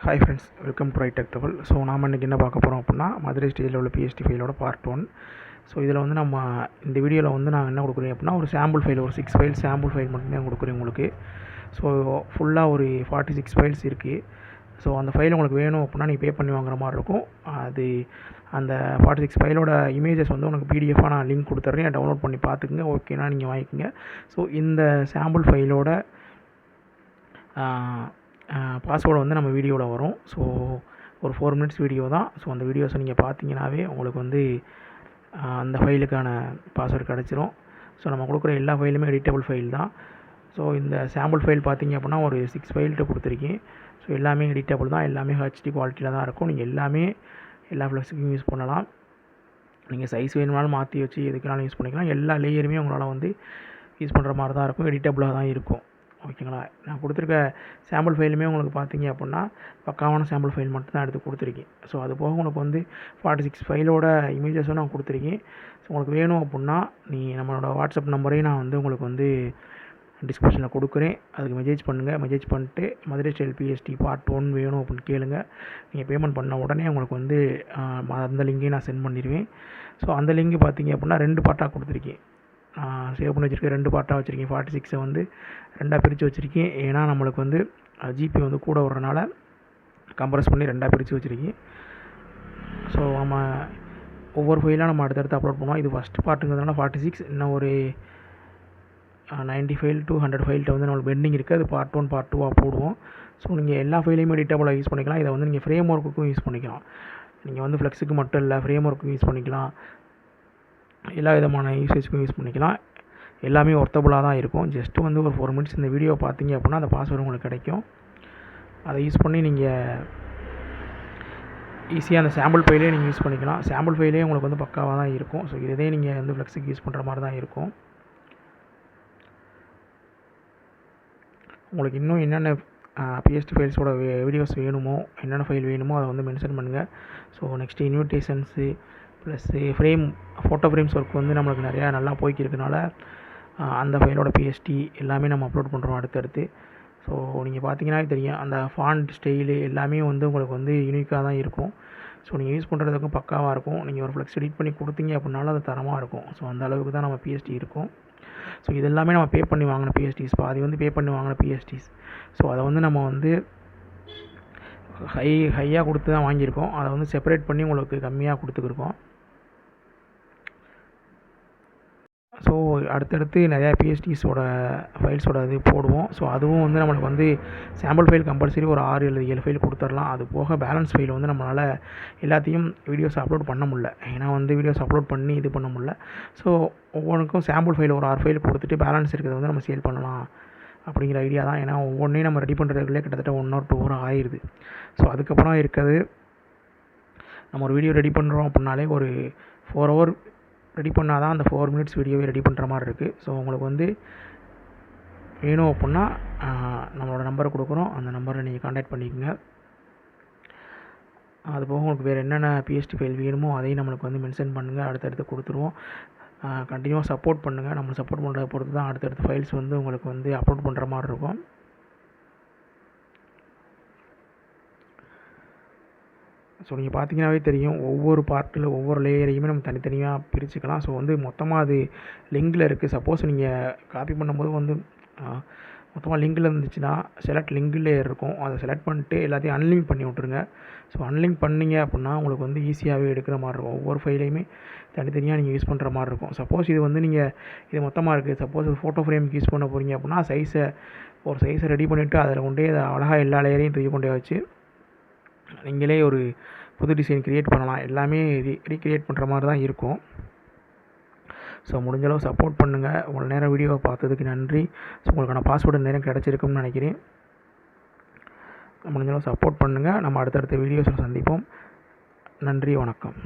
Hi friends, welcome to right தகவல். So நாம் இன்றைக்கி என்ன பார்க்க போகிறோம் அப்படின்னா, மதுரை ஸ்டேஜில் உள்ள பிஎஸ்டி ஃபைலோட பார்ட் 1. ஸோ இதில் வந்து நம்ம இந்த வீடியோவில் வந்து நான் என்ன கொடுக்குறேன் அப்படின்னா, ஒரு சாம்பிள் ஃபைல், ஒரு 6 ஃபைல் சாம்பிள் ஃபைல் மட்டும்தான் கொடுக்குறேன் உங்களுக்கு. ஸோ ஃபுல்லாக ஒரு 46 ஃபைல்ஸ் இருக்குது. ஸோ அந்த ஃபைல் உங்களுக்கு வேணும் அப்படின்னா நீங்கள் பே பண்ணி வாங்குற மாதிரி இருக்கும். அது அந்த 46 ஃபைலோட இமேஜஸ் வந்து உனக்கு பிடிஎஃபாக நான் லிங்க் கொடுத்துட்றேன், டவுன்லோட் பண்ணி பார்த்துக்குங்க. ஓகேனா நீங்கள் வாங்கிக்கோங்க. ஸோ இந்த சாம்பிள் ஃபைலோட பாஸ்வேர்டு வந்து நம்ம வீடியோவில் வரும். ஸோ ஒரு 4 மினிட்ஸ் வீடியோ தான். ஸோ அந்த வீடியோஸை நீங்கள் பார்த்தீங்கன்னாவே உங்களுக்கு வந்து அந்த ஃபைலுக்கான பாஸ்வேர்டு கிடச்சிரும். ஸோ நம்ம கொடுக்குற எல்லா ஃபைலுமே எடிட்டபிள் ஃபைல் தான். ஸோ இந்த சாம்பிள் ஃபைல் பார்த்தீங்க அப்படின்னா ஒரு 6 ஃபைல்கிட்ட கொடுத்துருக்கேன். ஸோ எல்லாமே எடிட்டபிள் தான், எல்லாமே ஹெச்டி குவாலிட்டியில் தான் இருக்கும். நீங்கள் எல்லாமே எல்லா ஃப்ளெக்ஸுக்கும் யூஸ் பண்ணலாம். நீங்கள் சைஸ் வேணுமானாலும் மாற்றி வச்சு எதுக்குனாலும் யூஸ் பண்ணிக்கலாம். எல்லா லேயருமே உங்களால் வந்து யூஸ் பண்ணுற மாதிரி தான் இருக்கும், எடிட்டபிளாக தான் இருக்கும். ஓகேங்களா? நான் கொடுத்துருக்க சாம்பிள் ஃபைலுமே உங்களுக்கு பார்த்தீங்க அப்படின்னா பக்காவான சாம்பிள் ஃபைல் மட்டும் தான் எடுத்து கொடுத்துருக்கேன். ஸோ அது போக உங்களுக்கு வந்து 46 ஃபைலோட இமேஜஸும் நான் கொடுத்துருக்கேன். ஸோ உங்களுக்கு வேணும் அப்படின்னா நம்மளோட வாட்ஸ்அப் நம்பரையும் நான் வந்து உங்களுக்கு வந்து டிஸ்கிரிப்ஷனில் கொடுக்குறேன். அதுக்கு மெசேஜ் பண்ணுங்கள். மெசேஜ் பண்ணிட்டு மதுரை ஸ்டைல் பிஎஸ்டி பார்ட் 1 வேணும் அப்படின்னு கேளுங்க. நீங்கள் பேமெண்ட் பண்ண உடனே உங்களுக்கு வந்து அந்த லிங்கையும் நான் சென்ட் பண்ணிடுவேன். ஸோ அந்த லிங்க் பார்த்தீங்க அப்படின்னா 2 பார்ட்டாக கொடுத்துருக்கேன். சேவ் பண்ணி வச்சுருக்கேன், 2 பார்ட்டாக வச்சுருக்கேன். 46 வந்து 2ஆக பிரித்து வச்சுருக்கேன். ஏன்னா நம்மளுக்கு வந்து ஜிபி வந்து கூட வர்றதுனால கம்ப்ரஸ் பண்ணி 2ஆக பிரித்து வச்சுருக்கேன். ஸோ நம்ம ஒவ்வொரு ஃபைலாக நம்ம அடுத்தடுத்து அப்லோட் பண்ணுவோம். இது ஃபஸ்ட் பார்ட்டுங்கிறதுனால 46, இன்னும் ஒரு 90 ஃபைல் to 100 ஃபைல்கிட்ட வந்து நம்மளுக்கு பெண்டிங் இருக்குது. அது பார்ட் 1 பார்ட் 2ஆக போடுவோம். ஸோ நீங்கள் எல்லா ஃபைலையுமே எடிட்டபிளாக யூஸ் பண்ணிக்கலாம். இதை வந்து நீங்கள் ஃப்ரேம் ஒர்க்குக்கும் யூஸ் பண்ணிக்கலாம். நீங்கள் வந்து ஃப்ளெக்ஸுக்கு மட்டும் இல்லை, ஃப்ரேம் ஒர்க்குக்கும் யூஸ் பண்ணிக்கலாம், எல்லா விதமான யூசேஜுக்கும் யூஸ் பண்ணிக்கலாம். எல்லாமே ஒர்த்தபுளாக தான் இருக்கும். ஜஸ்ட்டு வந்து ஒரு 4 மினிட்ஸ் இந்த வீடியோ பார்த்தீங்க அப்படின்னா அந்த பாஸ்வேர்டு உங்களுக்கு கிடைக்கும். அதை யூஸ் பண்ணி நீங்கள் ஈஸியாக அந்த சாம்பிள் ஃபைலே நீங்கள் யூஸ் பண்ணிக்கலாம். சாம்பிள் ஃபைலே உங்களுக்கு வந்து பக்காவாக தான் இருக்கும். ஸோ இதே நீங்கள் வந்து ஃப்ளெக்ஸுக்கு யூஸ் பண்ணுற மாதிரி தான் இருக்கும். உங்களுக்கு இன்னும் என்னென்ன பிஎஸ்டி ஃபைல்ஸோட வீடியோஸ் வேணுமோ, என்னென்ன ஃபைல் வேணுமோ அதை வந்து மென்ஷன் பண்ணுங்கள். So next invitations plus photo frames work வந்து நம்மளுக்கு நிறையா நல்லா போய்க்கிறதுனால அந்த ஃபைலோட பிஎஸ்டி எல்லாமே நம்ம அப்லோட் பண்ணுறோம் அடுத்தடுத்து. ஸோ நீங்கள் பார்த்தீங்கன்னா தெரியும், அந்த ஃபாண்ட் ஸ்டைலு எல்லாமே வந்து உங்களுக்கு வந்து யூனிக்காக தான் இருக்கும். ஸோ நீங்கள் யூஸ் பண்ணுறதுக்கும் பக்காவாக இருக்கும். நீங்கள் ஒரு ஃப்ளெக்ஸ் எடிட் பண்ணி கொடுத்தீங்க அப்படின்னாலும் அது தரமாக இருக்கும். ஸோ அந்த அளவுக்கு தான் நம்ம பிஎஸ்டி இருக்கும். ஸோ இது எல்லாமே நம்ம பே பண்ணி வாங்கின பிஎஸ்டிஸ், பாதி வந்து பே பண்ணி வாங்கின பிஎஸ்டிஸ். ஸோ அதை வந்து நம்ம வந்து ஹையாக கொடுத்து தான் வாங்கியிருக்கோம். அதை வந்து செப்பரேட் பண்ணி உங்களுக்கு கம்மியாக கொடுத்துருக்கோம். ஸோ அடுத்தடுத்து நிறையா பிஎஸ்டிஸோட ஃபைல்ஸோட இது போடுவோம். ஸோ அதுவும் வந்து நம்மளுக்கு வந்து சாம்பிள் ஃபைல் கம்பல்சரி ஒரு 6 அல்லது 7 ஃபைல் கொடுத்துடலாம். அது போக பேலன்ஸ் ஃபைல் வந்து நம்மளால் எல்லாத்தையும் வீடியோஸ் அப்லோட் பண்ண முடியல. ஏன்னா வந்து வீடியோஸ் அப்லோட் பண்ணி இது பண்ண முடியல. ஸோ ஒவ்வொன்றுக்கும் சாம்பிள் ஃபைல் ஒரு 6 ஃபைல் கொடுத்துட்டு பேலன்ஸ் இருக்கிறத வந்து நம்ம சேல் பண்ணலாம் அப்படிங்கிற ஐடியா தான். ஏன்னா ஒவ்வொன்றையும் நம்ம ரெடி பண்ணுறதுக்குள்ளே கிட்டத்தட்ட 1 or 2 hour ஆயிடுது. ஸோ அதுக்கப்புறம் இருக்கிறது நம்ம ஒரு வீடியோ ரெடி பண்ணுறோம் அப்படின்னாலே ஒரு 4 hour ரெடி பண்ணால் தான் அந்த 4 மினிட்ஸ் வீடியோவே ரெடி பண்ணுற மாதிரி இருக்குது. ஸோ உங்களுக்கு வந்து வேணும் அப்படின்னா நம்மளோட நம்பரை கொடுக்குறோம், அந்த நம்பரை நீங்கள் கான்டாக்ட் பண்ணிக்கோங்க. அது போக உங்களுக்கு வேறு என்னென்ன பிஎஸ்டி ஃபைல் வேணுமோ அதையும் நம்மளுக்கு வந்து மென்ஷன் பண்ணுங்கள், அடுத்தடுத்து கொடுத்துருவோம். கண்டினியூவாக சப்போர்ட் பண்ணுங்கள். நம்மளை சப்போர்ட் பண்ணுறத பொறுத்து தான் அடுத்தடுத்த ஃபைல்ஸ் வந்து உங்களுக்கு வந்து அப்லோட் பண்ணுற மாதிரி இருக்கும். ஸோ நீங்கள் பார்த்தீங்கன்னாவே தெரியும், ஒவ்வொரு பார்ட்டில் ஒவ்வொரு லேயரையுமே நம்ம தனித்தனியாக பிரிச்சுக்கலாம். ஸோ வந்து மொத்தமாக அது லிங்கில் இருக்குது. சப்போஸ் நீங்கள் காப்பி பண்ணும்போது வந்து மொத்தமாக லிங்கில் இருந்துச்சுன்னா செலக்ட் லிங்க் லேயர் இருக்கும். அதை செலக்ட் பண்ணிட்டு எல்லாத்தையும் அன்லிங்க் பண்ணி விட்ருங்க. ஸோ அன்லிங்க் பண்ணிங்க அப்படின்னா உங்களுக்கு வந்து ஈஸியாகவே எடுக்கிற மாதிரி இருக்கும். ஒவ்வொரு ஃபைலையுமே தனித்தனியாக நீங்கள் யூஸ் பண்ணுற மாதிரி இருக்கும். சப்போஸ் இது வந்து நீங்கள் இது மொத்தமாக இருக்குது, சப்போஸ் ஒரு ஃபோட்டோ ஃப்ரேமுக்கு யூஸ் பண்ண போகிறீங்க அப்படின்னா ஒரு சைஸை ரெடி பண்ணிவிட்டு அதில் கொண்டே அதை அழகாக எல்லா லேயரையும் தூக்கி கொண்டே வச்சு நீங்களே ஒரு புது டிசைன் க்ரியேட் பண்ணலாம். எல்லாமே ரீக்ரியேட் பண்ணுற மாதிரி தான் இருக்கும். ஸோ முடிஞ்சளவு சப்போர்ட் பண்ணுங்கள். உங்களை நேரம் வீடியோவை பார்த்ததுக்கு நன்றி. ஸோ உங்களுக்கான பாஸ்வேர்டு நேரம் கிடச்சிருக்கும்னு நினைக்கிறேன். முடிஞ்சளவு சப்போர்ட் பண்ணுங்கள். நம்ம அடுத்தடுத்த வீடியோஸில் சந்திப்போம். நன்றி, வணக்கம்.